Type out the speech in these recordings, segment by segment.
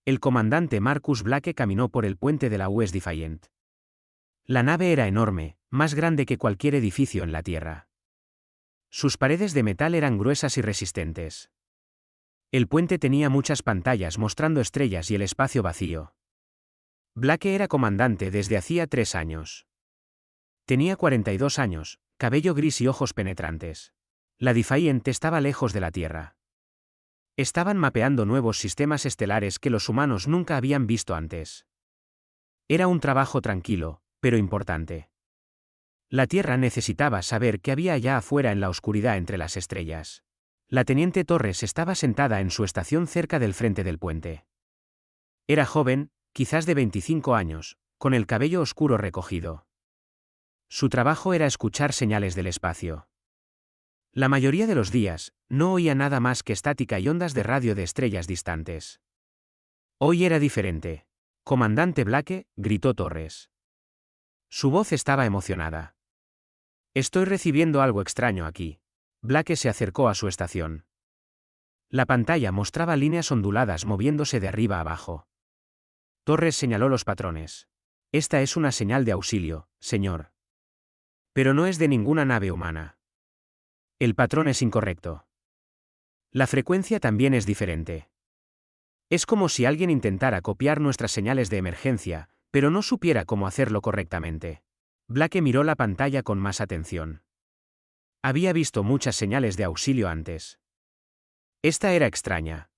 El comandante Marcus Blake caminó por el puente de la US Defiant. La nave era enorme, más grande que cualquier edificio en la Tierra. Sus paredes de metal eran gruesas y resistentes. El puente tenía muchas pantallas mostrando estrellas y el espacio vacío. Blake era comandante desde hacía 3 años. Tenía 42 años, cabello gris y ojos penetrantes. La Defiant estaba lejos de la Tierra. Estaban mapeando nuevos sistemas estelares que los humanos nunca habían visto antes. Era un trabajo tranquilo, pero importante. La Tierra necesitaba saber qué había allá afuera en la oscuridad entre las estrellas. La teniente Torres estaba sentada en su estación cerca del frente del puente. Era joven, quizás de 25 años, con el cabello oscuro recogido. Su trabajo era escuchar señales del espacio. La mayoría de los días, no oía nada más que estática y ondas de radio de estrellas distantes. Hoy era diferente. «Comandante Blake», gritó Torres. Su voz estaba emocionada. «Estoy recibiendo algo extraño aquí». Blake se acercó a su estación. La pantalla mostraba líneas onduladas moviéndose de arriba a abajo. Torres señaló los patrones. «Esta es una señal de auxilio, señor. Pero no es de ninguna nave humana. El patrón es incorrecto. La frecuencia también es diferente. Es como si alguien intentara copiar nuestras señales de emergencia, pero no supiera cómo hacerlo correctamente». Blake miró la pantalla con más atención. Había visto muchas señales de auxilio antes. Esta era extraña.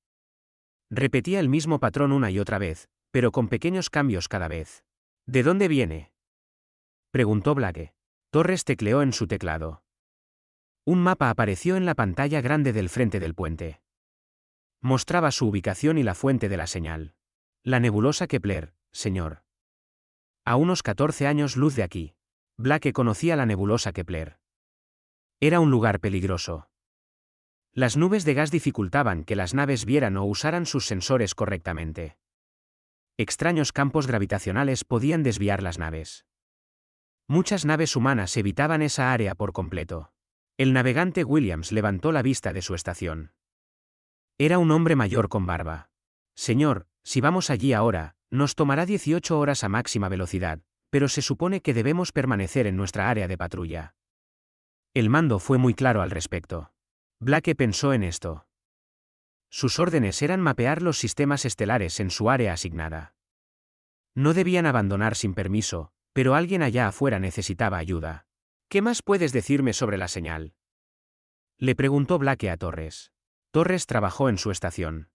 Repetía el mismo patrón una y otra vez, pero con pequeños cambios cada vez. «¿De dónde viene?», preguntó Blake. Torres tecleó en su teclado. Un mapa apareció en la pantalla grande del frente del puente. Mostraba su ubicación y la fuente de la señal. «La nebulosa Kepler, señor. A unos 14 años luz de aquí». Blake conocía la nebulosa Kepler. Era un lugar peligroso. Las nubes de gas dificultaban que las naves vieran o usaran sus sensores correctamente. Extraños campos gravitacionales podían desviar las naves. Muchas naves humanas evitaban esa área por completo. El navegante Williams levantó la vista de su estación. Era un hombre mayor con barba. «Señor, si vamos allí ahora, nos tomará 18 horas a máxima velocidad, pero se supone que debemos permanecer en nuestra área de patrulla». El mando fue muy claro al respecto. Blake pensó en esto. Sus órdenes eran mapear los sistemas estelares en su área asignada. No debían abandonar sin permiso, pero alguien allá afuera necesitaba ayuda. «¿Qué más puedes decirme sobre la señal?», le preguntó Blake a Torres. Torres trabajó en su estación.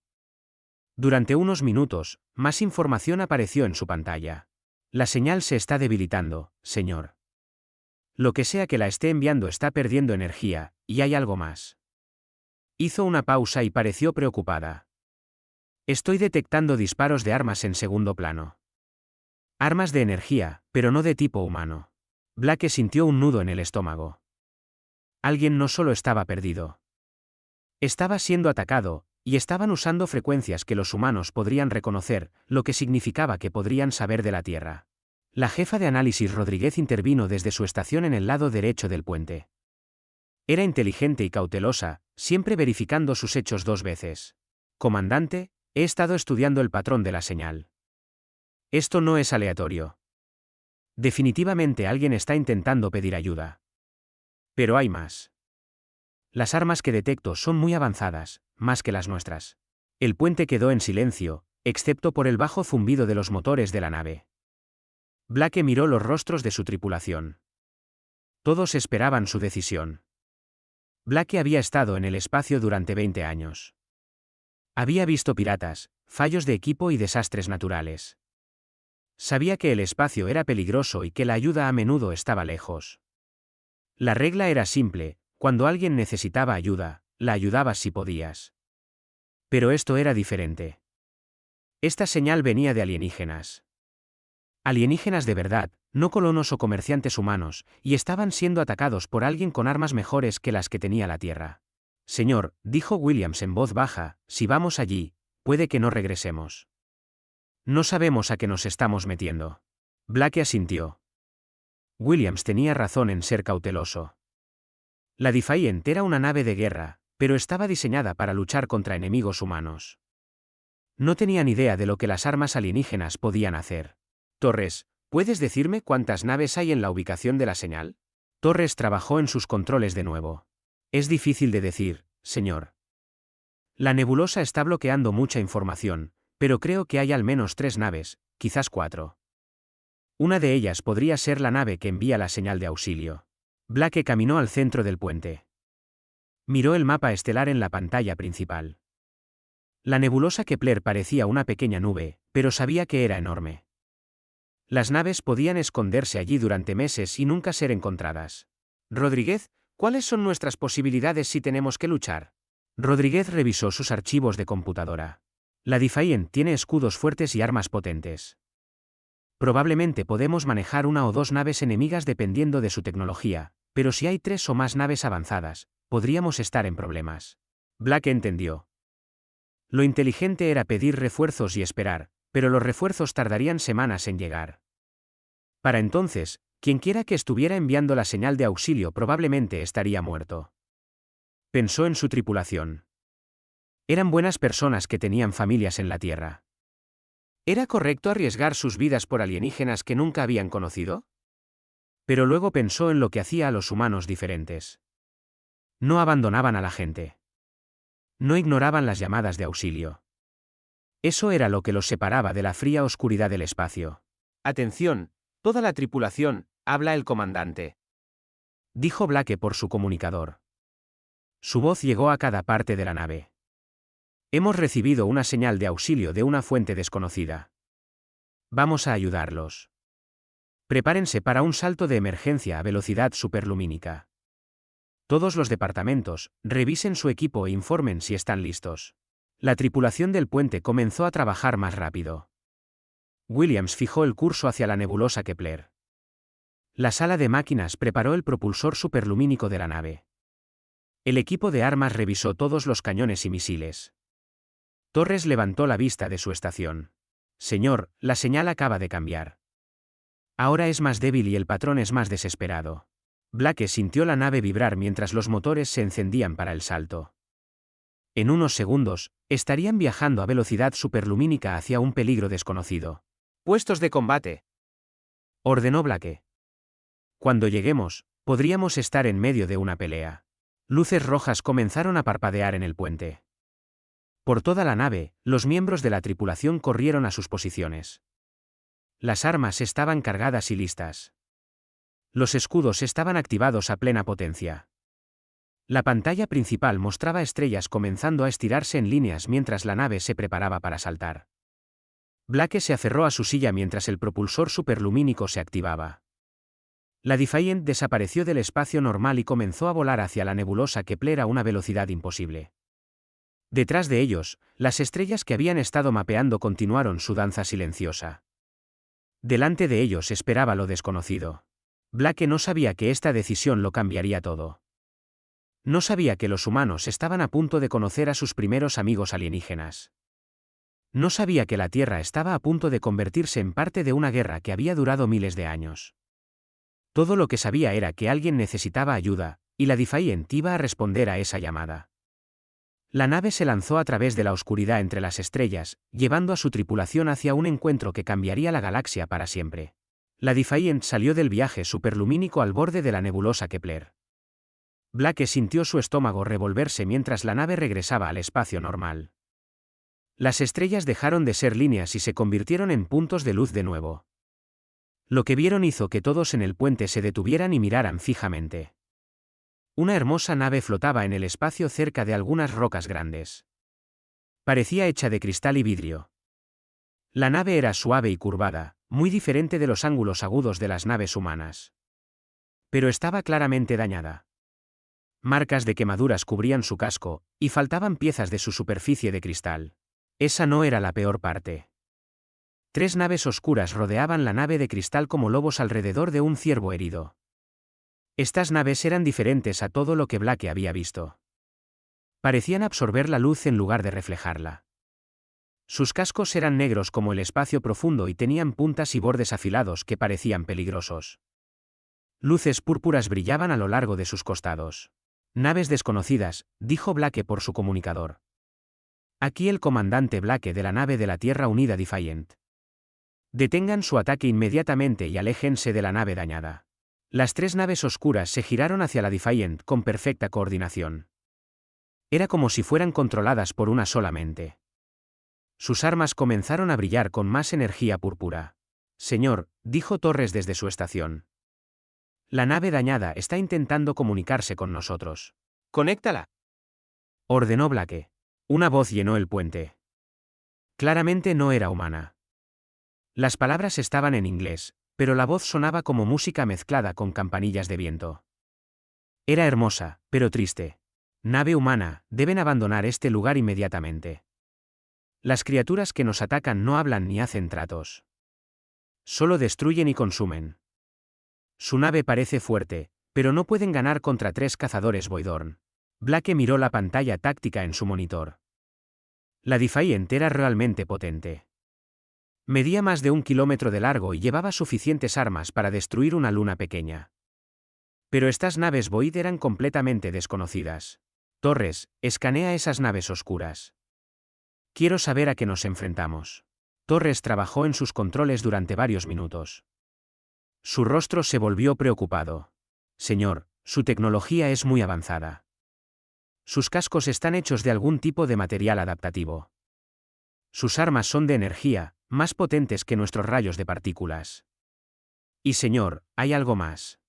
Durante unos minutos, más información apareció en su pantalla. «La señal se está debilitando, señor. Lo que sea que la esté enviando está perdiendo energía, y hay algo más». Hizo una pausa y pareció preocupada. «Estoy detectando disparos de armas en segundo plano. Armas de energía, pero no de tipo humano». Blake sintió un nudo en el estómago. Alguien no solo estaba perdido. Estaba siendo atacado, y estaban usando frecuencias que los humanos podrían reconocer, lo que significaba que podrían saber de la Tierra. La jefa de análisis Rodríguez intervino desde su estación en el lado derecho del puente. Era inteligente y cautelosa, siempre verificando sus hechos 2 veces. «Comandante, he estado estudiando el patrón de la señal. Esto no es aleatorio. Definitivamente alguien está intentando pedir ayuda. Pero hay más. Las armas que detecto son muy avanzadas, más que las nuestras». El puente quedó en silencio, excepto por el bajo zumbido de los motores de la nave. Blake miró los rostros de su tripulación. Todos esperaban su decisión. Blake había estado en el espacio durante 20 años. Había visto piratas, fallos de equipo y desastres naturales. Sabía que el espacio era peligroso y que la ayuda a menudo estaba lejos. La regla era simple: cuando alguien necesitaba ayuda, la ayudabas si podías. Pero esto era diferente. Esta señal venía de alienígenas. Alienígenas de verdad, no colonos o comerciantes humanos, y estaban siendo atacados por alguien con armas mejores que las que tenía la Tierra. «Señor», dijo Williams en voz baja, «si vamos allí, puede que no regresemos. No sabemos a qué nos estamos metiendo». Blake asintió. Williams tenía razón en ser cauteloso. La Defiant era una nave de guerra, pero estaba diseñada para luchar contra enemigos humanos. No tenían idea de lo que las armas alienígenas podían hacer. Torres, ¿puedes decirme cuántas naves hay en la ubicación de la señal? Torres trabajó en sus controles de nuevo. Es difícil de decir, señor. La nebulosa está bloqueando mucha información, pero creo que hay al menos 3 naves, quizás 4. Una de ellas podría ser la nave que envía la señal de auxilio. Blake caminó al centro del puente. Miró el mapa estelar en la pantalla principal. La nebulosa Kepler parecía una pequeña nube, pero sabía que era enorme. Las naves podían esconderse allí durante meses y nunca ser encontradas. Rodríguez, ¿cuáles son nuestras posibilidades si tenemos que luchar? Rodríguez revisó sus archivos de computadora. La Defiant tiene escudos fuertes y armas potentes. Probablemente podemos manejar 1 o 2 naves enemigas dependiendo de su tecnología, pero si hay 3 o más naves avanzadas, podríamos estar en problemas. Blake entendió. Lo inteligente era pedir refuerzos y esperar, pero los refuerzos tardarían semanas en llegar. Para entonces, quienquiera que estuviera enviando la señal de auxilio probablemente estaría muerto. Pensó en su tripulación. Eran buenas personas que tenían familias en la Tierra. ¿Era correcto arriesgar sus vidas por alienígenas que nunca habían conocido? Pero luego pensó en lo que hacía a los humanos diferentes. No abandonaban a la gente. No ignoraban las llamadas de auxilio. Eso era lo que los separaba de la fría oscuridad del espacio. Atención, toda la tripulación, habla el comandante. Dijo Blake por su comunicador. Su voz llegó a cada parte de la nave. Hemos recibido una señal de auxilio de una fuente desconocida. Vamos a ayudarlos. Prepárense para un salto de emergencia a velocidad superlumínica. Todos los departamentos, revisen su equipo e informen si están listos. La tripulación del puente comenzó a trabajar más rápido. Williams fijó el curso hacia la nebulosa Kepler. La sala de máquinas preparó el propulsor superlumínico de la nave. El equipo de armas revisó todos los cañones y misiles. Torres levantó la vista de su estación. Señor, la señal acaba de cambiar. Ahora es más débil y el patrón es más desesperado. Blake sintió la nave vibrar mientras los motores se encendían para el salto. En unos segundos, estarían viajando a velocidad superlumínica hacia un peligro desconocido. «Puestos de combate», ordenó Blake. Cuando lleguemos, podríamos estar en medio de una pelea. Luces rojas comenzaron a parpadear en el puente. Por toda la nave, los miembros de la tripulación corrieron a sus posiciones. Las armas estaban cargadas y listas. Los escudos estaban activados a plena potencia. La pantalla principal mostraba estrellas comenzando a estirarse en líneas mientras la nave se preparaba para saltar. Blake se aferró a su silla mientras el propulsor superlumínico se activaba. La Defiant desapareció del espacio normal y comenzó a volar hacia la nebulosa Kepler a una velocidad imposible. Detrás de ellos, las estrellas que habían estado mapeando continuaron su danza silenciosa. Delante de ellos esperaba lo desconocido. Blake no sabía que esta decisión lo cambiaría todo. No sabía que los humanos estaban a punto de conocer a sus primeros amigos alienígenas. No sabía que la Tierra estaba a punto de convertirse en parte de una guerra que había durado miles de años. Todo lo que sabía era que alguien necesitaba ayuda, y la Defiant iba a responder a esa llamada. La nave se lanzó a través de la oscuridad entre las estrellas, llevando a su tripulación hacia un encuentro que cambiaría la galaxia para siempre. La Defiant salió del viaje superlumínico al borde de la nebulosa Kepler. Blake sintió su estómago revolverse mientras la nave regresaba al espacio normal. Las estrellas dejaron de ser líneas y se convirtieron en puntos de luz de nuevo. Lo que vieron hizo que todos en el puente se detuvieran y miraran fijamente. Una hermosa nave flotaba en el espacio cerca de algunas rocas grandes. Parecía hecha de cristal y vidrio. La nave era suave y curvada, muy diferente de los ángulos agudos de las naves humanas. Pero estaba claramente dañada. Marcas de quemaduras cubrían su casco, y faltaban piezas de su superficie de cristal. Esa no era la peor parte. 3 naves oscuras rodeaban la nave de cristal como lobos alrededor de un ciervo herido. Estas naves eran diferentes a todo lo que Blake había visto. Parecían absorber la luz en lugar de reflejarla. Sus cascos eran negros como el espacio profundo y tenían puntas y bordes afilados que parecían peligrosos. Luces púrpuras brillaban a lo largo de sus costados. Naves desconocidas, dijo Blake por su comunicador. Aquí el comandante Blake de la nave de la Tierra Unida Defiant. Detengan su ataque inmediatamente y aléjense de la nave dañada. Las 3 naves oscuras se giraron hacia la Defiant con perfecta coordinación. Era como si fueran controladas por una sola mente. Sus armas comenzaron a brillar con más energía púrpura. Señor, dijo Torres desde su estación. La nave dañada está intentando comunicarse con nosotros. Conéctala, Ordenó Blake. Una voz llenó el puente. Claramente no era humana. Las palabras estaban en inglés, pero la voz sonaba como música mezclada con campanillas de viento. Era hermosa, pero triste. Nave humana, deben abandonar este lugar inmediatamente. Las criaturas que nos atacan no hablan ni hacen tratos. Solo destruyen y consumen. Su nave parece fuerte, pero no pueden ganar contra 3 cazadores Voidorn. Blake miró la pantalla táctica en su monitor. La Defiant era realmente potente. Medía más de 1 kilómetro de largo y llevaba suficientes armas para destruir una luna pequeña. Pero estas naves Void eran completamente desconocidas. Torres, escanea esas naves oscuras. Quiero saber a qué nos enfrentamos. Torres trabajó en sus controles durante varios minutos. Su rostro se volvió preocupado. Señor, su tecnología es muy avanzada. Sus cascos están hechos de algún tipo de material adaptativo. Sus armas son de energía, más potentes que nuestros rayos de partículas. Y señor, hay algo más.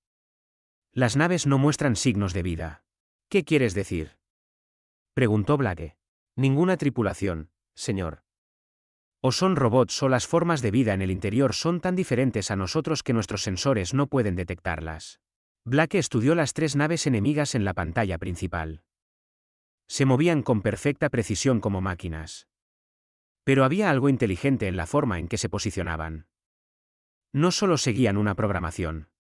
Las naves no muestran signos de vida. ¿Qué quieres decir? Preguntó Blake. Ninguna tripulación, señor. O son robots o las formas de vida en el interior son tan diferentes a nosotros que nuestros sensores no pueden detectarlas. Blake estudió las 3 naves enemigas en la pantalla principal. Se movían con perfecta precisión como máquinas. Pero había algo inteligente en la forma en que se posicionaban. No solo seguían una programación.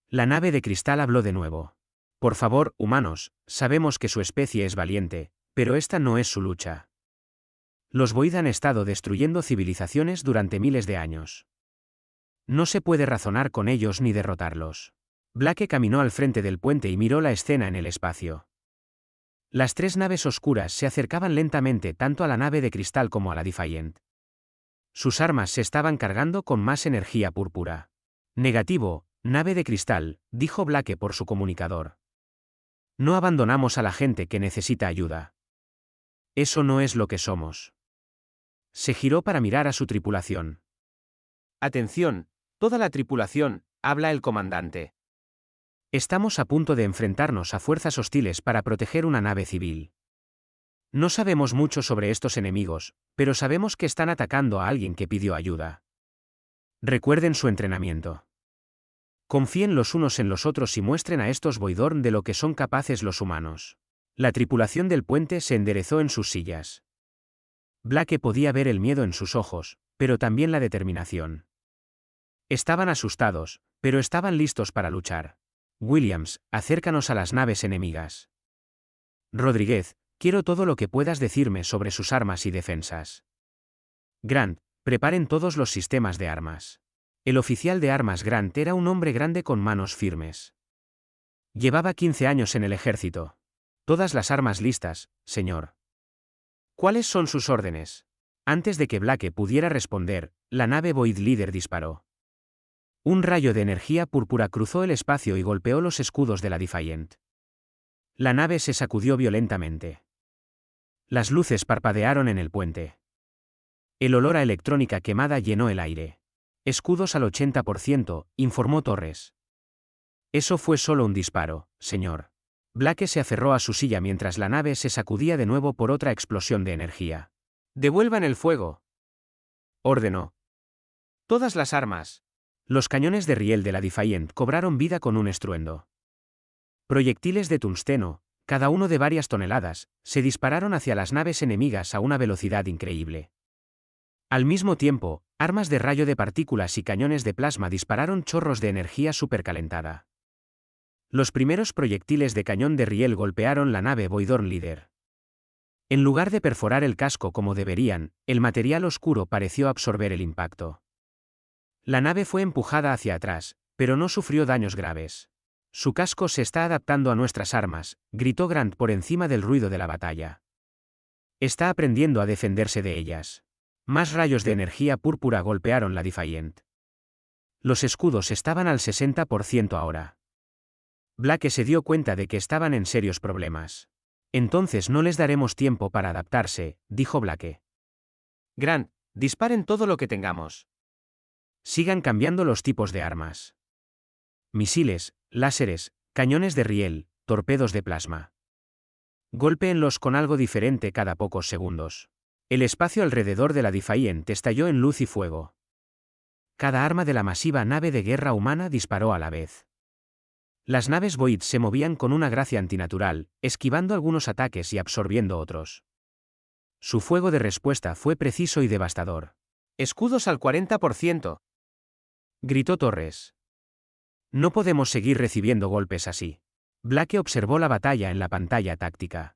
La nave de cristal habló de nuevo. Por favor, humanos, sabemos que su especie es valiente, pero esta no es su lucha. Los Void han estado destruyendo civilizaciones durante miles de años. No se puede razonar con ellos ni derrotarlos. Blake caminó al frente del puente y miró la escena en el espacio. Las 3 naves oscuras se acercaban lentamente tanto a la nave de cristal como a la Defiant. Sus armas se estaban cargando con más energía púrpura. Negativo, nave de cristal, dijo Blake por su comunicador. No abandonamos a la gente que necesita ayuda. Eso no es lo que somos. Se giró para mirar a su tripulación. atención, toda la tripulación, habla el comandante. Estamos a punto de enfrentarnos a fuerzas hostiles para proteger una nave civil. No sabemos mucho sobre estos enemigos, pero sabemos que están atacando a alguien que pidió ayuda. Recuerden su entrenamiento. Confíen los unos en los otros y muestren a estos Voidorn de lo que son capaces los humanos. La tripulación del puente se enderezó en sus sillas. Blake podía ver el miedo en sus ojos, pero también la determinación. Estaban asustados, pero estaban listos para luchar. Williams, acércanos a las naves enemigas. Rodríguez, quiero todo lo que puedas decirme sobre sus armas y defensas. Grant, preparen todos los sistemas de armas. El oficial de armas Grant era un hombre grande con manos firmes. Llevaba 15 años en el ejército. Todas las armas listas, señor. ¿Cuáles son sus órdenes? Antes de que Blake pudiera responder, la nave Void Leader disparó. Un rayo de energía púrpura cruzó el espacio y golpeó los escudos de la Defiant. La nave se sacudió violentamente. Las luces parpadearon en el puente. El olor a electrónica quemada llenó el aire. Escudos al 80%, informó Torres. Eso fue solo un disparo, señor. Blake se aferró a su silla mientras la nave se sacudía de nuevo por otra explosión de energía. Devuelvan el fuego, Ordenó. todas las armas. Los cañones de riel de la Defiant cobraron vida con un estruendo. Proyectiles de tungsteno, cada uno de varias toneladas, se dispararon hacia las naves enemigas a una velocidad increíble. Al mismo tiempo, armas de rayo de partículas y cañones de plasma dispararon chorros de energía supercalentada. Los primeros proyectiles de cañón de riel golpearon la nave Voidorn Leader. En lugar de perforar el casco como deberían, el material oscuro pareció absorber el impacto. La nave fue empujada hacia atrás, pero no sufrió daños graves. Su casco se está adaptando a nuestras armas, gritó Grant por encima del ruido de la batalla. Está aprendiendo a defenderse de ellas. Más rayos de energía púrpura golpearon la Defiant. Los escudos estaban al 60% ahora. Blake se dio cuenta de que estaban en serios problemas. Entonces no les daremos tiempo para adaptarse, dijo Blake. Grant, disparen todo lo que tengamos. Sigan cambiando los tipos de armas. Misiles, láseres, cañones de riel, torpedos de plasma. Golpéenlos con algo diferente cada pocos segundos. El espacio alrededor de la Defiant estalló en luz y fuego. Cada arma de la masiva nave de guerra humana disparó a la vez. Las naves Void se movían con una gracia antinatural, esquivando algunos ataques y absorbiendo otros. Su fuego de respuesta fue preciso y devastador. Escudos al 40%. Gritó Torres. No podemos seguir recibiendo golpes así. Blake observó la batalla en la pantalla táctica.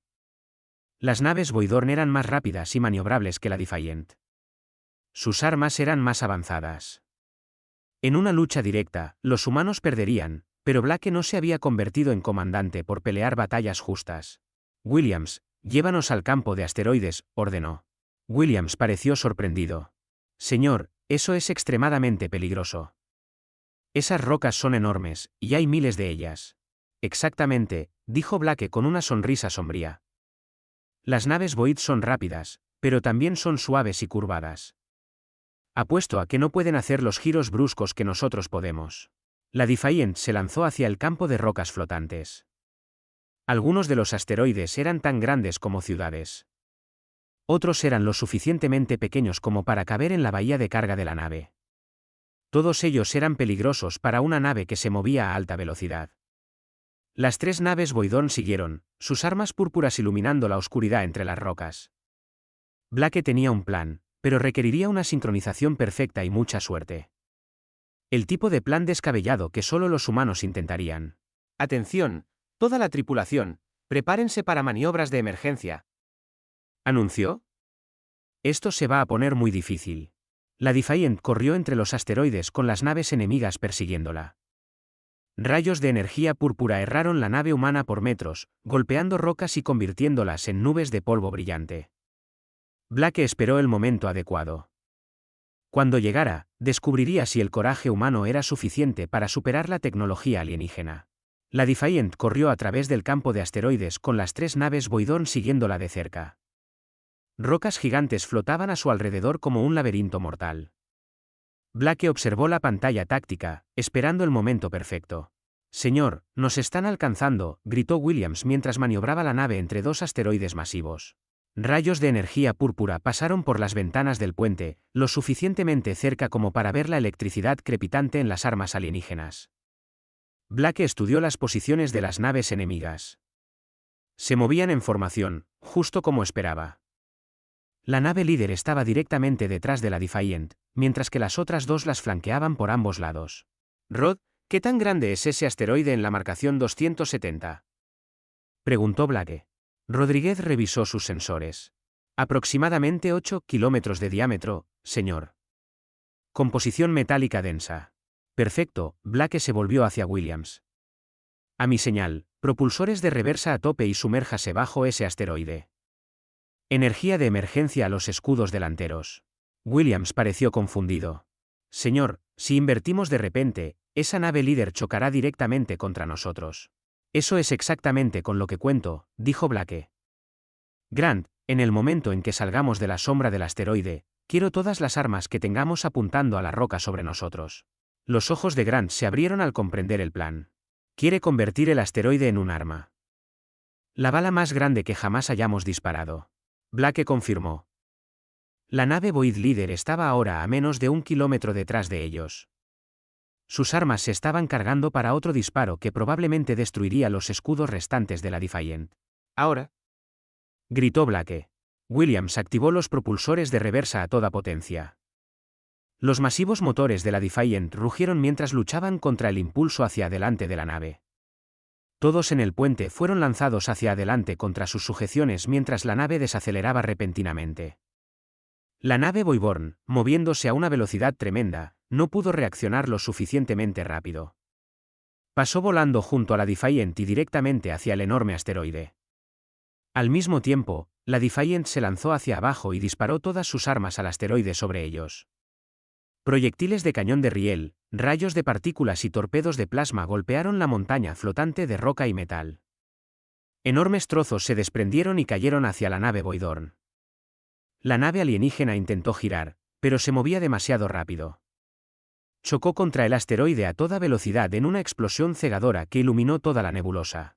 Las naves Voidorn eran más rápidas y maniobrables que la Defiant. Sus armas eran más avanzadas. En una lucha directa, los humanos perderían, pero Blake no se había convertido en comandante por pelear batallas justas. Williams, llévanos al campo de asteroides, ordenó. Williams pareció sorprendido. Señor, eso es extremadamente peligroso. Esas rocas son enormes, y hay miles de ellas. Exactamente, dijo Blake con una sonrisa sombría. Las naves Void son rápidas, pero también son suaves y curvadas. Apuesto a que no pueden hacer los giros bruscos que nosotros podemos. La Defiant se lanzó hacia el campo de rocas flotantes. Algunos de los asteroides eran tan grandes como ciudades. Otros eran lo suficientemente pequeños como para caber en la bahía de carga de la nave. Todos ellos eran peligrosos para una nave que se movía a alta velocidad. Las tres naves Voidorn siguieron, sus armas púrpuras iluminando la oscuridad entre las rocas. Blake tenía un plan, pero requeriría una sincronización perfecta y mucha suerte. El tipo de plan descabellado que solo los humanos intentarían. Atención, toda la tripulación, prepárense para maniobras de emergencia. ¿Anunció? Esto se va a poner muy difícil. La Defiant corrió entre los asteroides con las naves enemigas persiguiéndola. Rayos de energía púrpura erraron la nave humana por metros, golpeando rocas y convirtiéndolas en nubes de polvo brillante. Blake esperó el momento adecuado. Cuando llegara, descubriría si el coraje humano era suficiente para superar la tecnología alienígena. La Defiant corrió a través del campo de asteroides con las tres naves Voidorn siguiéndola de cerca. Rocas gigantes flotaban a su alrededor como un laberinto mortal. Blake observó la pantalla táctica, esperando el momento perfecto. Señor, nos están alcanzando, gritó Williams mientras maniobraba la nave entre dos asteroides masivos. Rayos de energía púrpura pasaron por las ventanas del puente, lo suficientemente cerca como para ver la electricidad crepitante en las armas alienígenas. Blake estudió las posiciones de las naves enemigas. Se movían en formación, justo como esperaba. La nave líder estaba directamente detrás de la Defiant, mientras que las otras dos las flanqueaban por ambos lados. Rod, ¿qué tan grande es ese asteroide en la marcación 270? Preguntó Blake. Rodríguez revisó sus sensores. Aproximadamente 8 kilómetros de diámetro, señor. Composición metálica densa. Perfecto, Blake se volvió hacia Williams. A mi señal, propulsores de reversa a tope y sumérjase bajo ese asteroide. Energía de emergencia a los escudos delanteros. Williams pareció confundido. Señor, si invertimos de repente, esa nave líder chocará directamente contra nosotros. Eso es exactamente con lo que cuento, dijo Blake. Grant, en el momento en que salgamos de la sombra del asteroide, quiero todas las armas que tengamos apuntando a la roca sobre nosotros. Los ojos de Grant se abrieron al comprender el plan. Quiere convertir el asteroide en un arma. La bala más grande que jamás hayamos disparado. Blake confirmó. La nave Void líder estaba ahora a menos de 1 kilómetro detrás de ellos. Sus armas se estaban cargando para otro disparo que probablemente destruiría los escudos restantes de la Defiant. Ahora, gritó Blake. Williams activó los propulsores de reversa a toda potencia. Los masivos motores de la Defiant rugieron mientras luchaban contra el impulso hacia adelante de la nave. Todos en el puente fueron lanzados hacia adelante contra sus sujeciones mientras la nave desaceleraba repentinamente. La nave Voidorn, moviéndose a una velocidad tremenda, no pudo reaccionar lo suficientemente rápido. Pasó volando junto a la Defiant y directamente hacia el enorme asteroide. Al mismo tiempo, La Defiant se lanzó hacia abajo y disparó todas sus armas al asteroide sobre ellos. Proyectiles de cañón de riel, rayos de partículas y torpedos de plasma golpearon la montaña flotante de roca y metal. Enormes trozos se desprendieron y cayeron hacia la nave Voidorn. La nave alienígena intentó girar, pero se movía demasiado rápido. Chocó contra el asteroide a toda velocidad en una explosión cegadora que iluminó toda la nebulosa.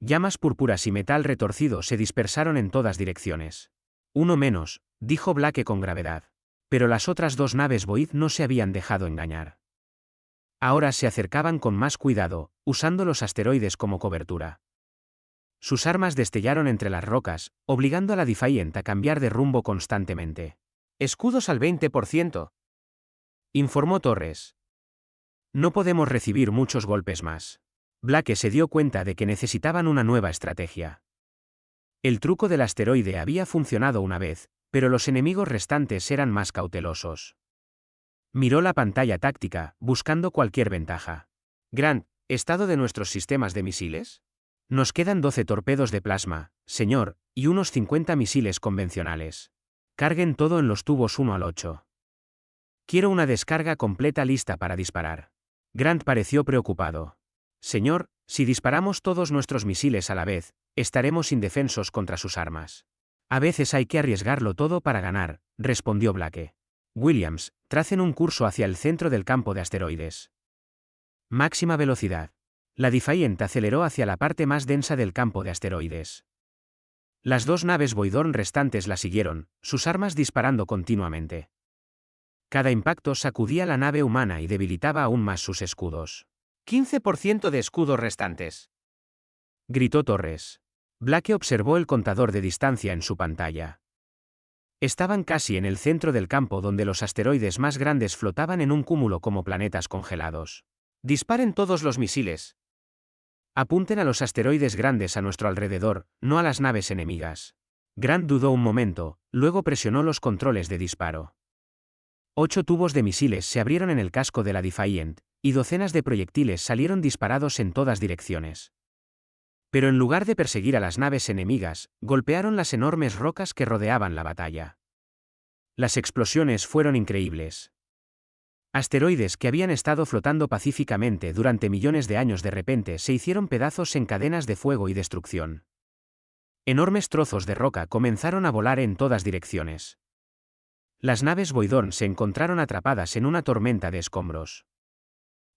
Llamas púrpuras y metal retorcido se dispersaron en todas direcciones. Uno menos, dijo Blake con gravedad. Pero las otras dos naves Void no se habían dejado engañar. Ahora se acercaban con más cuidado, usando los asteroides como cobertura. Sus armas destellaron entre las rocas, obligando a la Defiant a cambiar de rumbo constantemente. Escudos al 20%. Informó Torres. No podemos recibir muchos golpes más. Blake se dio cuenta de que necesitaban una nueva estrategia. El truco del asteroide había funcionado una vez, pero los enemigos restantes eran más cautelosos. Miró la pantalla táctica, buscando cualquier ventaja. Grant, ¿estado de nuestros sistemas de misiles? Nos quedan 12 torpedos de plasma, señor, y unos 50 misiles convencionales. Carguen todo en los tubos 1 al 8. Quiero una descarga completa lista para disparar. Grant pareció preocupado. Señor, si disparamos todos nuestros misiles a la vez, estaremos indefensos contra sus armas. A veces hay que arriesgarlo todo para ganar, respondió Blake. Williams, tracen un curso hacia el centro del campo de asteroides. Máxima velocidad. La Defiant aceleró hacia la parte más densa del campo de asteroides. Las dos naves Voidorn restantes la siguieron, sus armas disparando continuamente. Cada impacto sacudía la nave humana y debilitaba aún más sus escudos. 15% de escudos restantes. Gritó Torres. Blake observó el contador de distancia en su pantalla. Estaban casi en el centro del campo donde los asteroides más grandes flotaban en un cúmulo como planetas congelados. Disparen todos los misiles. Apunten a los asteroides grandes a nuestro alrededor, no a las naves enemigas. Grant dudó un momento, luego presionó los controles de disparo. 8 tubos de misiles se abrieron en el casco de la Defiant, y docenas de proyectiles salieron disparados en todas direcciones. Pero en lugar de perseguir a las naves enemigas, golpearon las enormes rocas que rodeaban la batalla. Las explosiones fueron increíbles. Asteroides que habían estado flotando pacíficamente durante millones de años de repente se hicieron pedazos en cadenas de fuego y destrucción. Enormes trozos de roca comenzaron a volar en todas direcciones. Las naves Voidorn se encontraron atrapadas en una tormenta de escombros.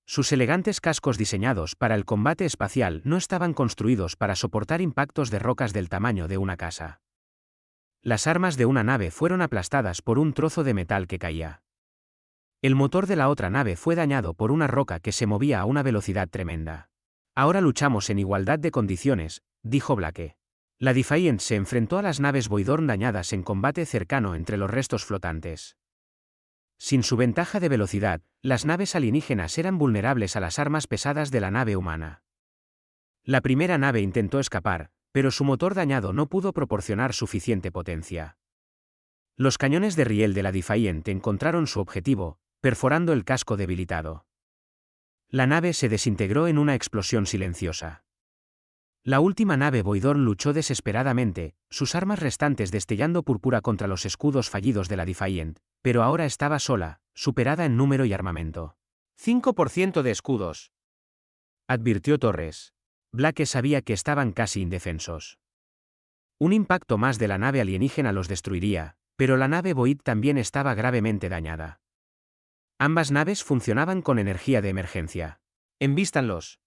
Sus elegantes cascos diseñados para el combate espacial no estaban construidos para soportar impactos de rocas del tamaño de una casa. Las armas de una nave fueron aplastadas por un trozo de metal que caía. El motor de la otra nave fue dañado por una roca que se movía a una velocidad tremenda. Ahora luchamos en igualdad de condiciones, dijo Blake. La Defiant se enfrentó a las naves Voidorn dañadas en combate cercano entre los restos flotantes. Sin su ventaja de velocidad, las naves alienígenas eran vulnerables a las armas pesadas de la nave humana. La primera nave intentó escapar, pero su motor dañado no pudo proporcionar suficiente potencia. Los cañones de riel de la Defiant encontraron su objetivo, perforando el casco debilitado. La nave se desintegró en una explosión silenciosa. La última nave Voidorn luchó desesperadamente, sus armas restantes destellando púrpura contra los escudos fallidos de la Defiant, pero ahora estaba sola, superada en número y armamento. 5% de escudos. Advirtió Torres. Blake sabía que estaban casi indefensos. Un impacto más de la nave alienígena los destruiría, pero la nave Void también estaba gravemente dañada. Ambas naves funcionaban con energía de emergencia. Envístanlos.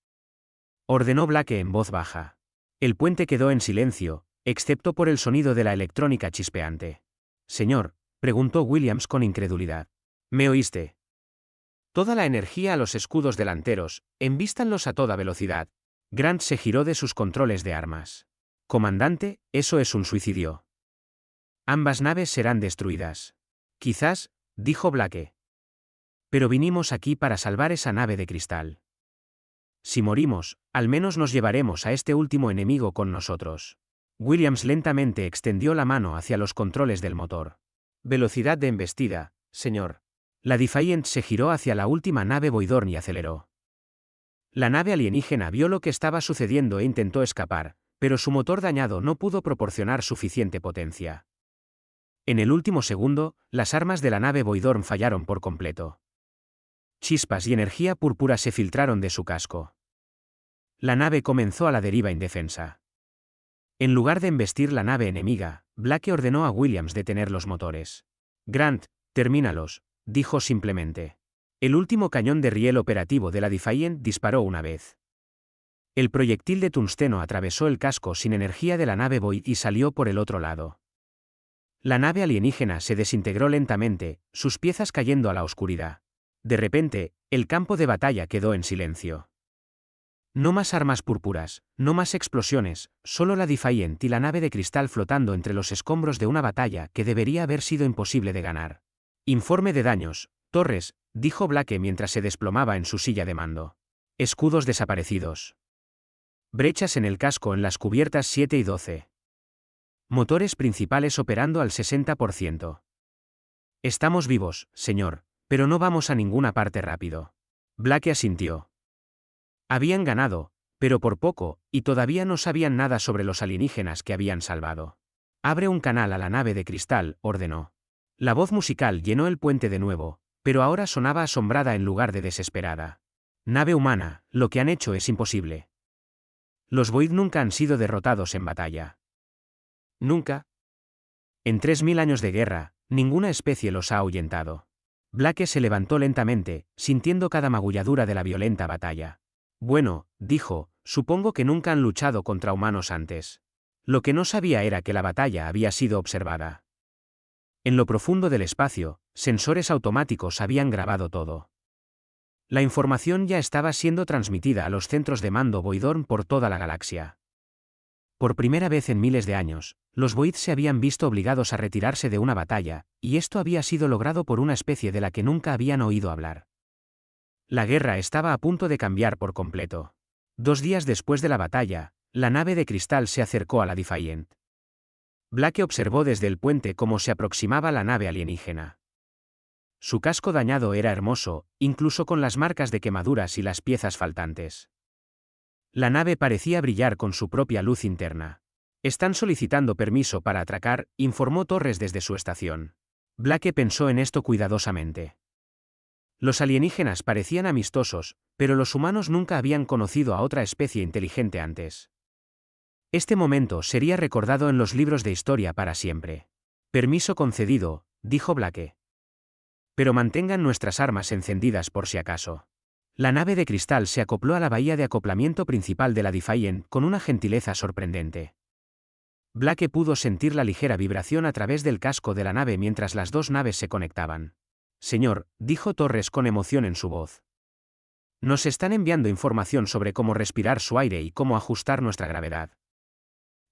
Ordenó Blake en voz baja. El puente quedó en silencio, excepto por el sonido de la electrónica chispeante. Señor, preguntó Williams con incredulidad. ¿Me oíste? Toda la energía a los escudos delanteros, envístanlos a toda velocidad. Grant se giró de sus controles de armas. Comandante, eso es un suicidio. Ambas naves serán destruidas. Quizás, dijo Blake. Pero vinimos aquí para salvar esa nave de cristal. Si morimos, al menos nos llevaremos a este último enemigo con nosotros. Williams lentamente extendió la mano hacia los controles del motor. Velocidad de embestida, señor. La Defiant se giró hacia la última nave Voidorn y aceleró. La nave alienígena vio lo que estaba sucediendo e intentó escapar, pero su motor dañado no pudo proporcionar suficiente potencia. En el último segundo, las armas de la nave Voidorn fallaron por completo. Chispas y energía púrpura se filtraron de su casco. La nave comenzó a la deriva indefensa. En lugar de embestir la nave enemiga, Blake ordenó a Williams detener los motores. Grant, termínalos, dijo simplemente. El último cañón de riel operativo de la Defiant disparó una vez. El proyectil de tungsteno atravesó el casco sin energía de la nave Void y salió por el otro lado. La nave alienígena se desintegró lentamente, sus piezas cayendo a la oscuridad. De repente, el campo de batalla quedó en silencio. No más armas púrpuras, no más explosiones, solo la Defiant y la nave de cristal flotando entre los escombros de una batalla que debería haber sido imposible de ganar. Informe de daños, Torres, dijo Blake mientras se desplomaba en su silla de mando. Escudos desaparecidos. Brechas en el casco en las cubiertas 7 y 12. Motores principales operando al 60%. Estamos vivos, señor, pero no vamos a ninguna parte rápido. Blake asintió. Habían ganado, pero por poco, y todavía no sabían nada sobre los alienígenas que habían salvado. Abre un canal a la nave de cristal, ordenó. La voz musical llenó el puente de nuevo, pero ahora sonaba asombrada en lugar de desesperada. Nave humana, lo que han hecho es imposible. Los Void nunca han sido derrotados en batalla. Nunca. En 3000 años de guerra, ninguna especie los ha ahuyentado. Blake se levantó lentamente, sintiendo cada magulladura de la violenta batalla. Bueno, dijo, supongo que nunca han luchado contra humanos antes. Lo que no sabía era que la batalla había sido observada. En lo profundo del espacio, sensores automáticos habían grabado todo. La información ya estaba siendo transmitida a los centros de mando Voidorn por toda la galaxia. Por primera vez en miles de años, los Void se habían visto obligados a retirarse de una batalla, y esto había sido logrado por una especie de la que nunca habían oído hablar. La guerra estaba a punto de cambiar por completo. 2 días después de la batalla, la nave de cristal se acercó a la Defiant. Blake observó desde el puente cómo se aproximaba la nave alienígena. Su casco dañado era hermoso, incluso con las marcas de quemaduras y las piezas faltantes. La nave parecía brillar con su propia luz interna. Están solicitando permiso para atracar, informó Torres desde su estación. Blake pensó en esto cuidadosamente. Los alienígenas parecían amistosos, pero los humanos nunca habían conocido a otra especie inteligente antes. Este momento sería recordado en los libros de historia para siempre. Permiso concedido, dijo Blake. Pero mantengan nuestras armas encendidas por si acaso. La nave de cristal se acopló a la bahía de acoplamiento principal de la Defiant con una gentileza sorprendente. Blake pudo sentir la ligera vibración a través del casco de la nave mientras las dos naves se conectaban. Señor, dijo Torres con emoción en su voz. Nos están enviando información sobre cómo respirar su aire y cómo ajustar nuestra gravedad.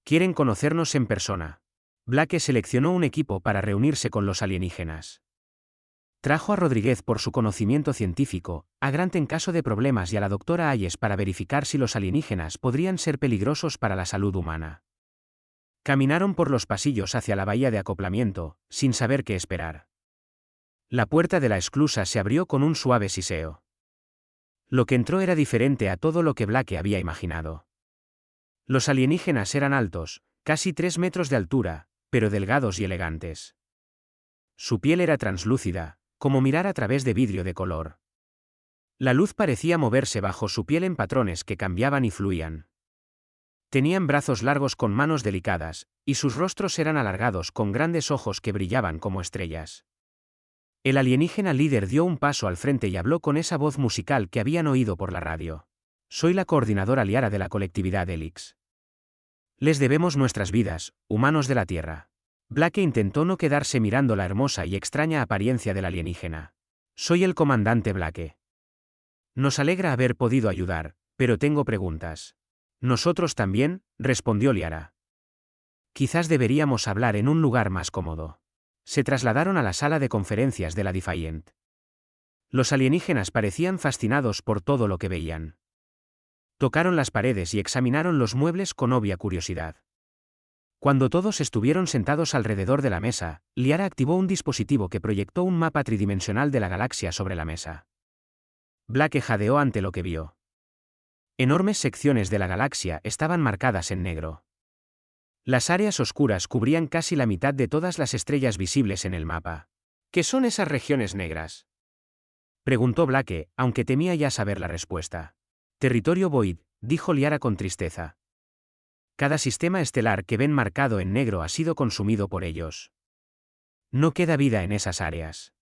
Quieren conocernos en persona. Blake seleccionó un equipo para reunirse con los alienígenas. Trajo a Rodríguez por su conocimiento científico, a Grant en caso de problemas y a la doctora Hayes para verificar si los alienígenas podrían ser peligrosos para la salud humana. Caminaron por los pasillos hacia la bahía de acoplamiento, sin saber qué esperar. La puerta de la esclusa se abrió con un suave siseo. Lo que entró era diferente a todo lo que Blake había imaginado. Los alienígenas eran altos, casi 3 metros de altura, pero delgados y elegantes. Su piel era translúcida, como mirar a través de vidrio de color. La luz parecía moverse bajo su piel en patrones que cambiaban y fluían. Tenían brazos largos con manos delicadas, y sus rostros eran alargados con grandes ojos que brillaban como estrellas. El alienígena líder dio un paso al frente y habló con esa voz musical que habían oído por la radio. Soy la coordinadora Liara de la colectividad Helix. Les debemos nuestras vidas, humanos de la Tierra. Blake intentó no quedarse mirando la hermosa y extraña apariencia del alienígena. Soy el comandante Blake. Nos alegra haber podido ayudar, pero tengo preguntas. Nosotros también, respondió Liara. Quizás deberíamos hablar en un lugar más cómodo. Se trasladaron a la sala de conferencias de la Defiant. Los alienígenas parecían fascinados por todo lo que veían. Tocaron las paredes y examinaron los muebles con obvia curiosidad. Cuando todos estuvieron sentados alrededor de la mesa, Liara activó un dispositivo que proyectó un mapa tridimensional de la galaxia sobre la mesa. Blake jadeó ante lo que vio. Enormes secciones de la galaxia estaban marcadas en negro. Las áreas oscuras cubrían casi la mitad de todas las estrellas visibles en el mapa. ¿Qué son esas regiones negras? Preguntó Blake, aunque temía ya saber la respuesta. Territorio Void, dijo Liara con tristeza. Cada sistema estelar que ven marcado en negro ha sido consumido por ellos. No queda vida en esas áreas.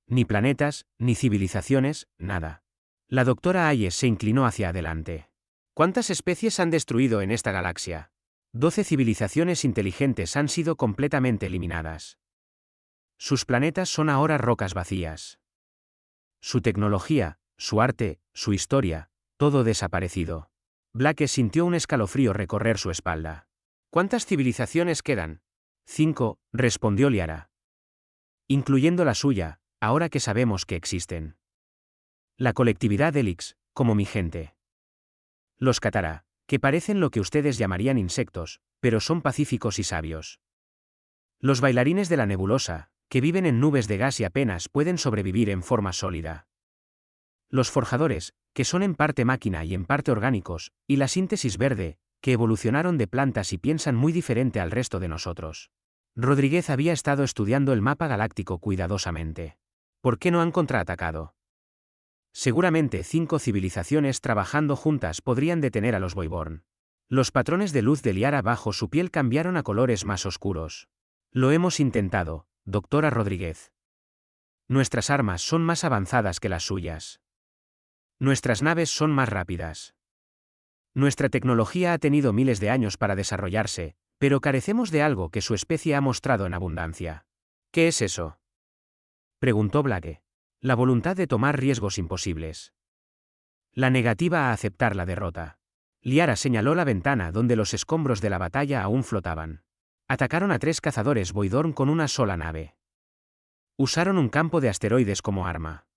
Ni planetas, ni civilizaciones, nada. La doctora Ayes se inclinó hacia adelante. ¿Cuántas especies han destruido en esta galaxia? 12 civilizaciones inteligentes han sido completamente eliminadas. Sus planetas son ahora rocas vacías. Su tecnología, su arte, su historia, todo desaparecido. Blake sintió un escalofrío recorrer su espalda. ¿Cuántas civilizaciones quedan? 5, respondió Liara. Incluyendo la suya, ahora que sabemos que existen. La colectividad Helix, como mi gente. Los Katara, que parecen lo que ustedes llamarían insectos, pero son pacíficos y sabios. Los bailarines de la nebulosa, que viven en nubes de gas y apenas pueden sobrevivir en forma sólida. Los forjadores, que son en parte máquina y en parte orgánicos, y la síntesis verde, que evolucionaron de plantas y piensan muy diferente al resto de nosotros. Rodríguez había estado estudiando el mapa galáctico cuidadosamente. ¿Por qué no han contraatacado? Seguramente 5 civilizaciones trabajando juntas podrían detener a los Voiborn. Los patrones de luz de Liara bajo su piel cambiaron a colores más oscuros. Lo hemos intentado, doctora Rodríguez. Nuestras armas son más avanzadas que las suyas. Nuestras naves son más rápidas. Nuestra tecnología ha tenido miles de años para desarrollarse, pero carecemos de algo que su especie ha mostrado en abundancia. ¿Qué es eso?, preguntó Blake. La voluntad de tomar riesgos imposibles. La negativa a aceptar la derrota. Liara señaló la ventana donde los escombros de la batalla aún flotaban. Atacaron a 3 cazadores Voidorn con una sola nave. Usaron un campo de asteroides como arma.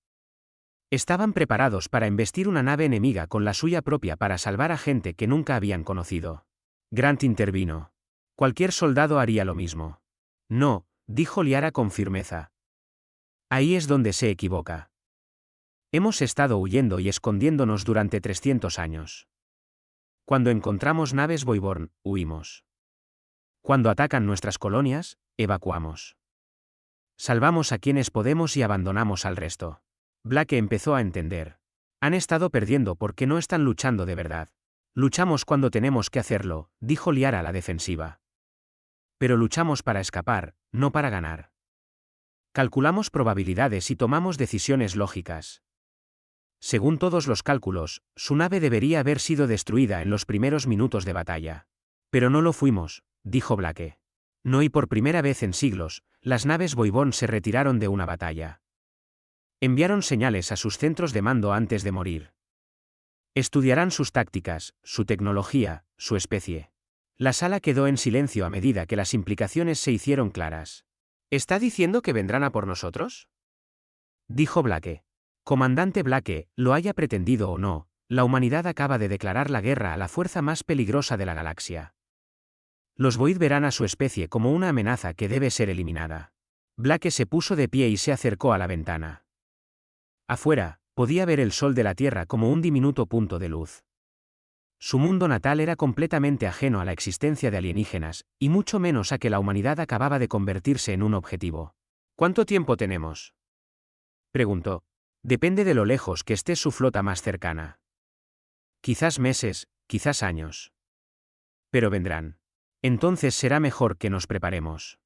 Estaban preparados para embestir una nave enemiga con la suya propia para salvar a gente que nunca habían conocido. Grant intervino. Cualquier soldado haría lo mismo. No, dijo Liara con firmeza. Ahí es donde se equivoca. Hemos estado huyendo y escondiéndonos durante 300 años. Cuando encontramos naves Voiborn, huimos. Cuando atacan nuestras colonias, evacuamos. Salvamos a quienes podemos y abandonamos al resto. Blake empezó a entender. Han estado perdiendo porque no están luchando de verdad. Luchamos cuando tenemos que hacerlo, dijo Liara a la defensiva. Pero luchamos para escapar, no para ganar. Calculamos probabilidades y tomamos decisiones lógicas. Según todos los cálculos, su nave debería haber sido destruida en los primeros minutos de batalla. Pero no lo fuimos, dijo Blake. No, y por primera vez en siglos, las naves Voiborn se retiraron de una batalla. Enviaron señales a sus centros de mando antes de morir. Estudiarán sus tácticas, su tecnología, su especie. La sala quedó en silencio a medida que las implicaciones se hicieron claras. ¿Está diciendo que vendrán a por nosotros?, dijo Blake. Comandante Blake, lo haya pretendido o no, la humanidad acaba de declarar la guerra a la fuerza más peligrosa de la galaxia. Los Void verán a su especie como una amenaza que debe ser eliminada. Blake se puso de pie y se acercó a la ventana. Afuera, podía ver el sol de la Tierra como un diminuto punto de luz. Su mundo natal era completamente ajeno a la existencia de alienígenas, y mucho menos a que la humanidad acababa de convertirse en un objetivo. ¿Cuánto tiempo tenemos?, preguntó. Depende de lo lejos que esté su flota más cercana. Quizás meses, quizás años. Pero vendrán. Entonces será mejor que nos preparemos.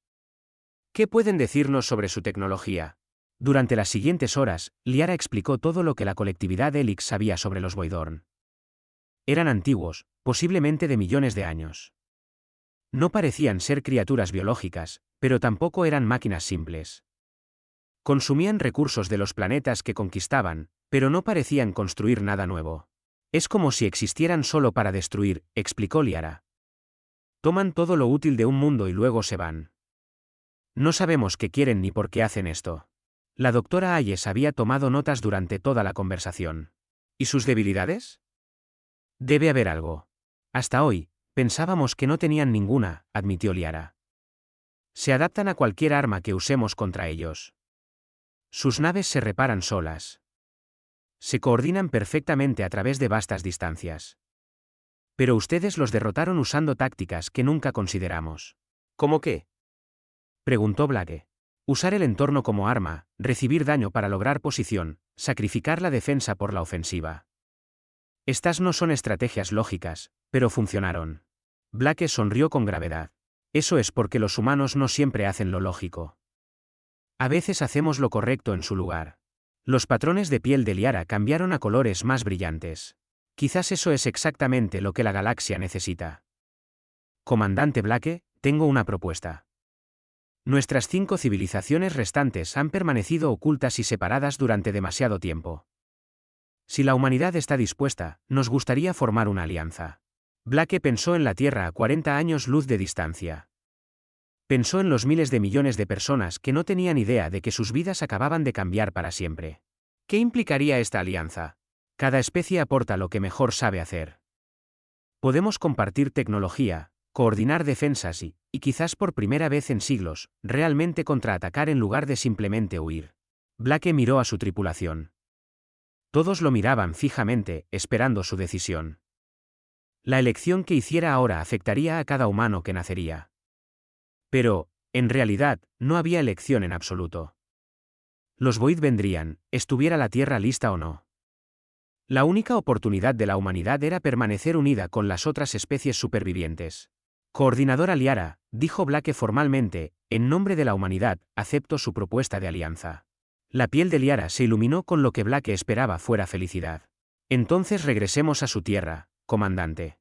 ¿Qué pueden decirnos sobre su tecnología? Durante las siguientes horas, Liara explicó todo lo que la colectividad Helix sabía sobre los Voidorn. Eran antiguos, posiblemente de millones de años. No parecían ser criaturas biológicas, pero tampoco eran máquinas simples. Consumían recursos de los planetas que conquistaban, pero no parecían construir nada nuevo. Es como si existieran solo para destruir, explicó Liara. Toman todo lo útil de un mundo y luego se van. No sabemos qué quieren ni por qué hacen esto. La doctora Ayes había tomado notas durante toda la conversación. ¿Y sus debilidades? Debe haber algo. Hasta hoy, pensábamos que no tenían ninguna, admitió Liara. Se adaptan a cualquier arma que usemos contra ellos. Sus naves se reparan solas. Se coordinan perfectamente a través de vastas distancias. Pero ustedes los derrotaron usando tácticas que nunca consideramos. ¿Cómo qué? Preguntó Blake. Usar el entorno como arma, recibir daño para lograr posición, sacrificar la defensa por la ofensiva. Estas no son estrategias lógicas, pero funcionaron. Blake sonrió con gravedad. Eso es porque los humanos no siempre hacen lo lógico. A veces hacemos lo correcto en su lugar. Los patrones de piel de Liara cambiaron a colores más brillantes. Quizás eso es exactamente lo que la galaxia necesita. Comandante Blake, tengo una propuesta. Nuestras 5 civilizaciones restantes han permanecido ocultas y separadas durante demasiado tiempo. Si la humanidad está dispuesta, nos gustaría formar una alianza. Blake pensó en la Tierra a 40 años luz de distancia. Pensó en los miles de millones de personas que no tenían idea de que sus vidas acababan de cambiar para siempre. ¿Qué implicaría esta alianza? Cada especie aporta lo que mejor sabe hacer. Podemos compartir tecnología, coordinar defensas y quizás por primera vez en siglos, realmente contraatacar en lugar de simplemente huir. Blake miró a su tripulación. Todos lo miraban fijamente, esperando su decisión. La elección que hiciera ahora afectaría a cada humano que nacería. Pero, en realidad, no había elección en absoluto. Los Void vendrían, estuviera la Tierra lista o no. La única oportunidad de la humanidad era permanecer unida con las otras especies supervivientes. Coordinadora Liara, dijo Blake formalmente, en nombre de la humanidad, acepto su propuesta de alianza. La piel de Liara se iluminó con lo que Blake esperaba fuera felicidad. Entonces regresemos a su tierra, comandante.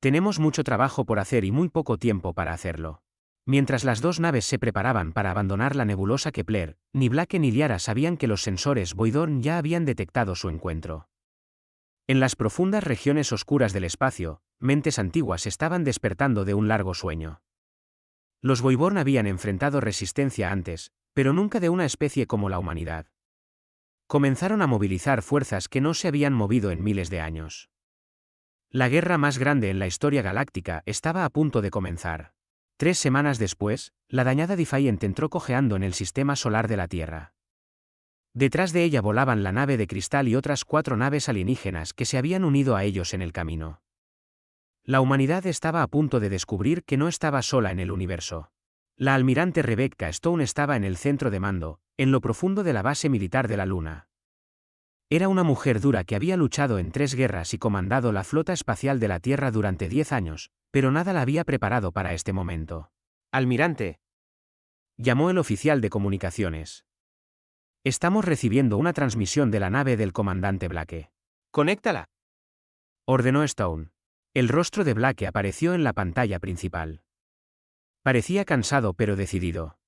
Tenemos mucho trabajo por hacer y muy poco tiempo para hacerlo. Mientras las 2 naves se preparaban para abandonar la nebulosa Kepler, ni Blake ni Liara sabían que los sensores Voidorn ya habían detectado su encuentro. En las profundas regiones oscuras del espacio, mentes antiguas estaban despertando de un largo sueño. Los Voidorn habían enfrentado resistencia antes, pero nunca de una especie como la humanidad. Comenzaron a movilizar fuerzas que no se habían movido en miles de años. La guerra más grande en la historia galáctica estaba a punto de comenzar. 3 semanas después, la dañada Defiant entró cojeando en el sistema solar de la Tierra. Detrás de ella volaban la nave de cristal y otras 4 naves alienígenas que se habían unido a ellos en el camino. La humanidad estaba a punto de descubrir que no estaba sola en el universo. La almirante Rebecca Stone estaba en el centro de mando, en lo profundo de la base militar de la Luna. Era una mujer dura que había luchado en 3 guerras y comandado la flota espacial de la Tierra durante 10 años, pero nada la había preparado para este momento. Almirante, Llamó el oficial de comunicaciones. Estamos recibiendo una transmisión de la nave del comandante Blake. conéctala. Ordenó Stone. El rostro de Blake apareció en la pantalla principal. Parecía cansado pero decidido.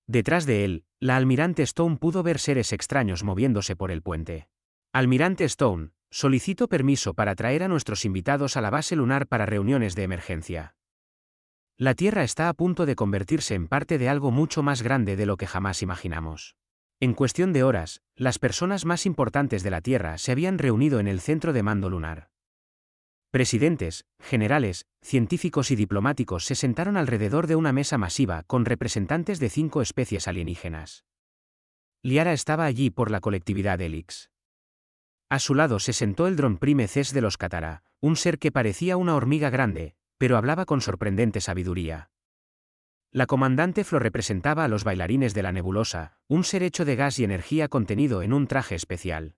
Detrás de él, la almirante Stone pudo ver seres extraños moviéndose por el puente. Almirante Stone, solicito permiso para traer a nuestros invitados a la base lunar para reuniones de emergencia. La Tierra está a punto de convertirse en parte de algo mucho más grande de lo que jamás imaginamos. En cuestión de horas, las personas más importantes de la Tierra se habían reunido en el centro de mando lunar. Presidentes, generales, científicos y diplomáticos se sentaron alrededor de una mesa masiva con representantes de 5 especies alienígenas. Liara estaba allí por la colectividad Helix. A su lado se sentó el Dron Prime Ces de los Katara, un ser que parecía una hormiga grande, pero hablaba con sorprendente sabiduría. La comandante Flo representaba a los bailarines de la nebulosa, un ser hecho de gas y energía contenido en un traje especial.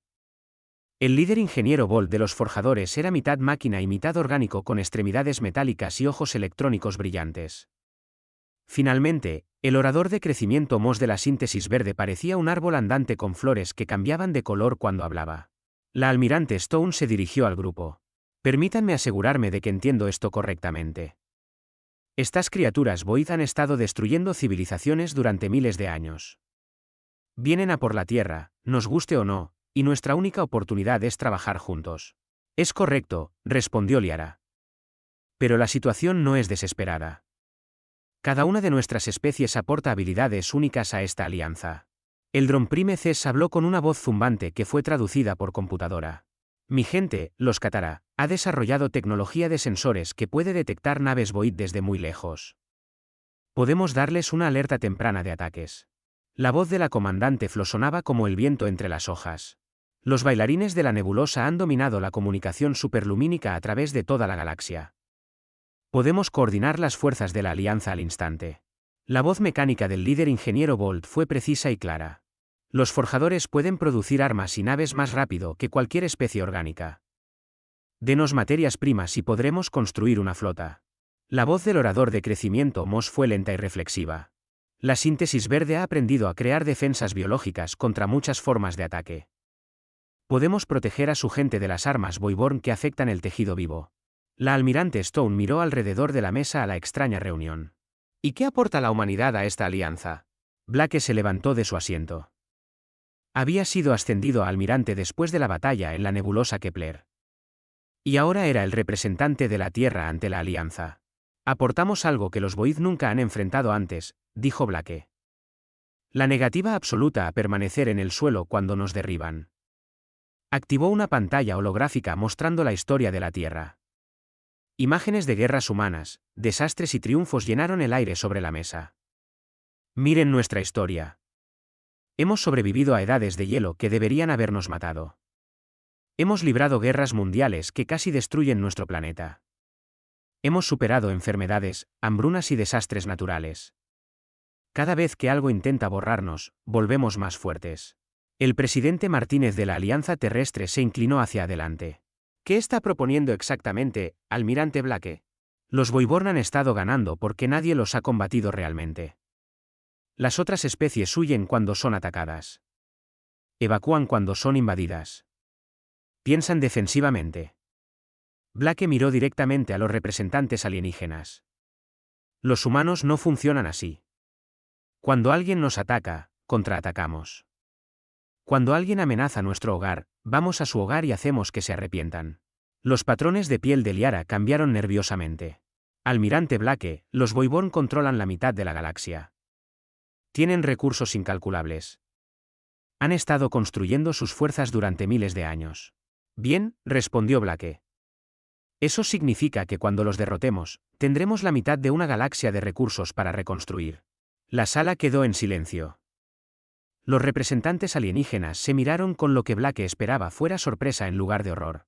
El líder ingeniero Bolt de los forjadores era mitad máquina y mitad orgánico con extremidades metálicas y ojos electrónicos brillantes. Finalmente, el orador de crecimiento Mos de la síntesis verde parecía un árbol andante con flores que cambiaban de color cuando hablaba. La almirante Stone se dirigió al grupo. Permítanme asegurarme de que entiendo esto correctamente. Estas criaturas Void han estado destruyendo civilizaciones durante miles de años. Vienen a por la Tierra, nos guste o no, y nuestra única oportunidad es trabajar juntos. Es correcto, respondió Liara. Pero la situación no es desesperada. Cada una de nuestras especies aporta habilidades únicas a esta alianza. El Dron Prime Ces habló con una voz zumbante que fue traducida por computadora. Mi gente, los Katara, ha desarrollado tecnología de sensores que puede detectar naves Void desde muy lejos. Podemos darles una alerta temprana de ataques. La voz de la comandante Flo sonaba como el viento entre las hojas. Los bailarines de la nebulosa han dominado la comunicación superlumínica a través de toda la galaxia. Podemos coordinar las fuerzas de la alianza al instante. La voz mecánica del líder ingeniero Bolt fue precisa y clara. Los forjadores pueden producir armas y naves más rápido que cualquier especie orgánica. Denos materias primas y podremos construir una flota. La voz del orador de crecimiento Moss fue lenta y reflexiva. La síntesis verde ha aprendido a crear defensas biológicas contra muchas formas de ataque. Podemos proteger a su gente de las armas Voiborn que afectan el tejido vivo. La almirante Stone miró alrededor de la mesa a la extraña reunión. ¿Y qué aporta la humanidad a esta alianza? Blake se levantó de su asiento. Había sido ascendido a almirante después de la batalla en la nebulosa Kepler. Y ahora era el representante de la Tierra ante la alianza. Aportamos algo que los Void nunca han enfrentado antes, dijo Blake. La negativa absoluta a permanecer en el suelo cuando nos derriban. Activó una pantalla holográfica mostrando la historia de la Tierra. Imágenes de guerras humanas, desastres y triunfos llenaron el aire sobre la mesa. Miren nuestra historia. Hemos sobrevivido a edades de hielo que deberían habernos matado. Hemos librado guerras mundiales que casi destruyen nuestro planeta. Hemos superado enfermedades, hambrunas y desastres naturales. Cada vez que algo intenta borrarnos, volvemos más fuertes. El presidente Martínez de la Alianza Terrestre se inclinó hacia adelante. ¿Qué está proponiendo exactamente, almirante Blake? Los Voiborn han estado ganando porque nadie los ha combatido realmente. Las otras especies huyen cuando son atacadas. Evacúan cuando son invadidas. Piensan defensivamente. Blake miró directamente a los representantes alienígenas. Los humanos no funcionan así. Cuando alguien nos ataca, contraatacamos. Cuando alguien amenaza nuestro hogar, vamos a su hogar y hacemos que se arrepientan. Los patrones de piel de Liara cambiaron nerviosamente. Almirante Blake, los Voiborn controlan la mitad de la galaxia. Tienen recursos incalculables. Han estado construyendo sus fuerzas durante miles de años. Bien, respondió Blake. Eso significa que cuando los derrotemos, tendremos la mitad de una galaxia de recursos para reconstruir. La sala quedó en silencio. Los representantes alienígenas se miraron con lo que Blake esperaba fuera sorpresa en lugar de horror.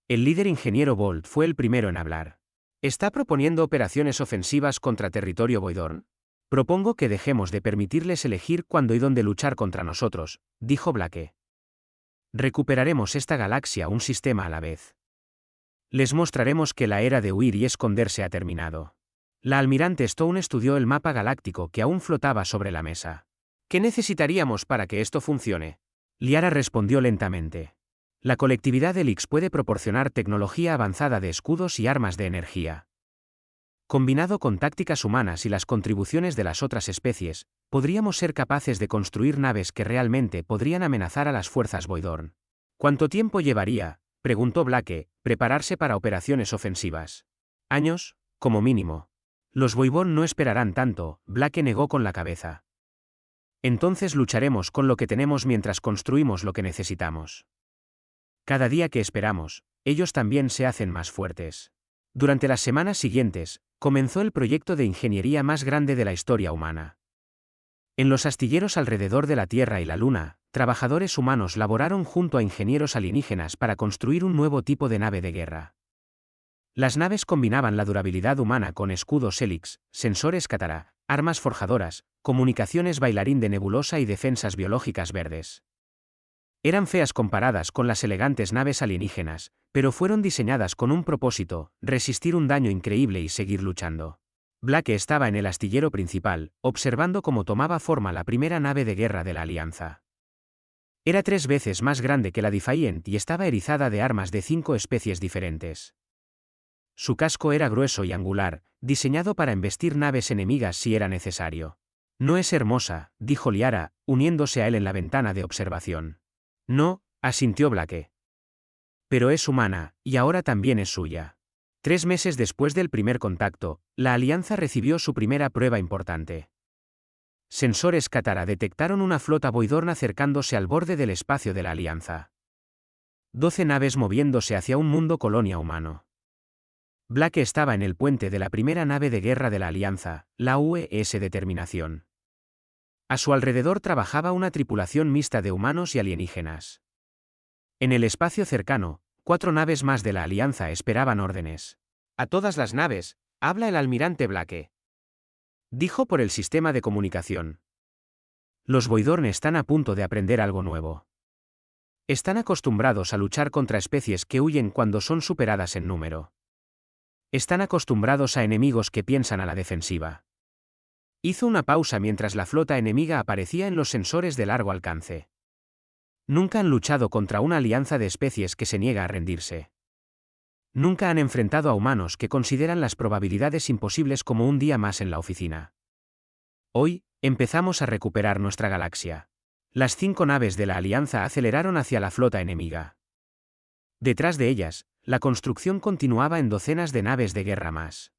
El líder ingeniero Bolt fue el primero en hablar. ¿Está proponiendo operaciones ofensivas contra territorio Voidorn? Propongo que dejemos de permitirles elegir cuándo y dónde luchar contra nosotros, dijo Blake. Recuperaremos esta galaxia un sistema a la vez. Les mostraremos que la era de huir y esconderse ha terminado. La almirante Stone estudió el mapa galáctico que aún flotaba sobre la mesa. ¿Qué necesitaríamos para que esto funcione? Liara respondió lentamente. La colectividad Helix puede proporcionar tecnología avanzada de escudos y armas de energía. Combinado con tácticas humanas y las contribuciones de las otras especies, podríamos ser capaces de construir naves que realmente podrían amenazar a las fuerzas Voidorn. ¿Cuánto tiempo llevaría, preguntó Blake, prepararse para operaciones ofensivas? Años, como mínimo. Los Voidorn no esperarán tanto, Blake negó con la cabeza. Entonces lucharemos con lo que tenemos mientras construimos lo que necesitamos. Cada día que esperamos, ellos también se hacen más fuertes. Durante las semanas siguientes, comenzó el proyecto de ingeniería más grande de la historia humana. En los astilleros alrededor de la Tierra y la Luna, trabajadores humanos laboraron junto a ingenieros alienígenas para construir un nuevo tipo de nave de guerra. Las naves combinaban la durabilidad humana con escudos Helix, sensores Katara, armas forjadoras, comunicaciones bailarín de nebulosa y defensas biológicas verdes. Eran feas comparadas con las elegantes naves alienígenas, pero fueron diseñadas con un propósito: resistir un daño increíble y seguir luchando. Blake estaba en el astillero principal, observando cómo tomaba forma la primera nave de guerra de la Alianza. Era 3 veces más grande que la Defiant y estaba erizada de armas de 5 especies diferentes. Su casco era grueso y angular, diseñado para embestir naves enemigas si era necesario. No es hermosa, dijo Liara, uniéndose a él en la ventana de observación. No, asintió Blake. Pero es humana, y ahora también es suya. 3 meses después del primer contacto, la Alianza recibió su primera prueba importante. Sensores Katara detectaron una flota Voidorn acercándose al borde del espacio de la Alianza. 12 naves moviéndose hacia un mundo colonia humano. Blake estaba en el puente de la primera nave de guerra de la Alianza, la UES Determinación. A su alrededor trabajaba una tripulación mixta de humanos y alienígenas. En el espacio cercano, 4 naves más de la Alianza esperaban órdenes. A todas las naves, habla el almirante Blake. Dijo por el sistema de comunicación. Los Voidorn están a punto de aprender algo nuevo. Están acostumbrados a luchar contra especies que huyen cuando son superadas en número. Están acostumbrados a enemigos que piensan a la defensiva. Hizo una pausa mientras la flota enemiga aparecía en los sensores de largo alcance. Nunca han luchado contra una alianza de especies que se niega a rendirse. Nunca han enfrentado a humanos que consideran las probabilidades imposibles como un día más en la oficina. Hoy, empezamos a recuperar nuestra galaxia. Las 5 naves de la Alianza aceleraron hacia la flota enemiga. Detrás de ellas, la construcción continuaba en docenas de naves de guerra más.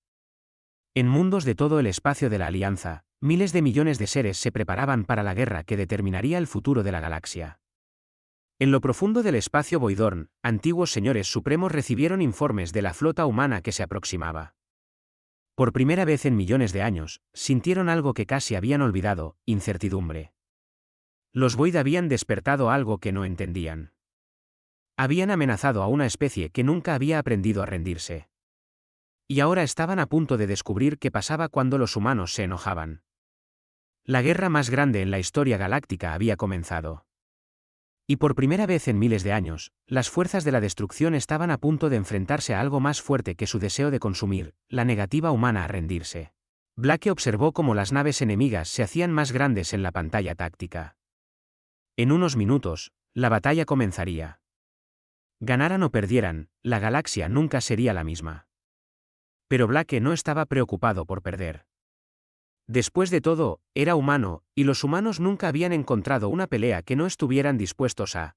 En mundos de todo el espacio de la Alianza, miles de millones de seres se preparaban para la guerra que determinaría el futuro de la galaxia. En lo profundo del espacio Voidorn, antiguos señores supremos recibieron informes de la flota humana que se aproximaba. Por primera vez en millones de años, sintieron algo que casi habían olvidado: incertidumbre. Los Void habían despertado algo que no entendían. Habían amenazado a una especie que nunca había aprendido a rendirse. Y ahora estaban a punto de descubrir qué pasaba cuando los humanos se enojaban. La guerra más grande en la historia galáctica había comenzado. Y por primera vez en miles de años, las fuerzas de la destrucción estaban a punto de enfrentarse a algo más fuerte que su deseo de consumir: la negativa humana a rendirse. Blake observó cómo las naves enemigas se hacían más grandes en la pantalla táctica. En unos minutos, la batalla comenzaría. Ganaran o perdieran, la galaxia nunca sería la misma. Pero Blake no estaba preocupado por perder. Después de todo, era humano, y los humanos nunca habían encontrado una pelea que no estuvieran dispuestos a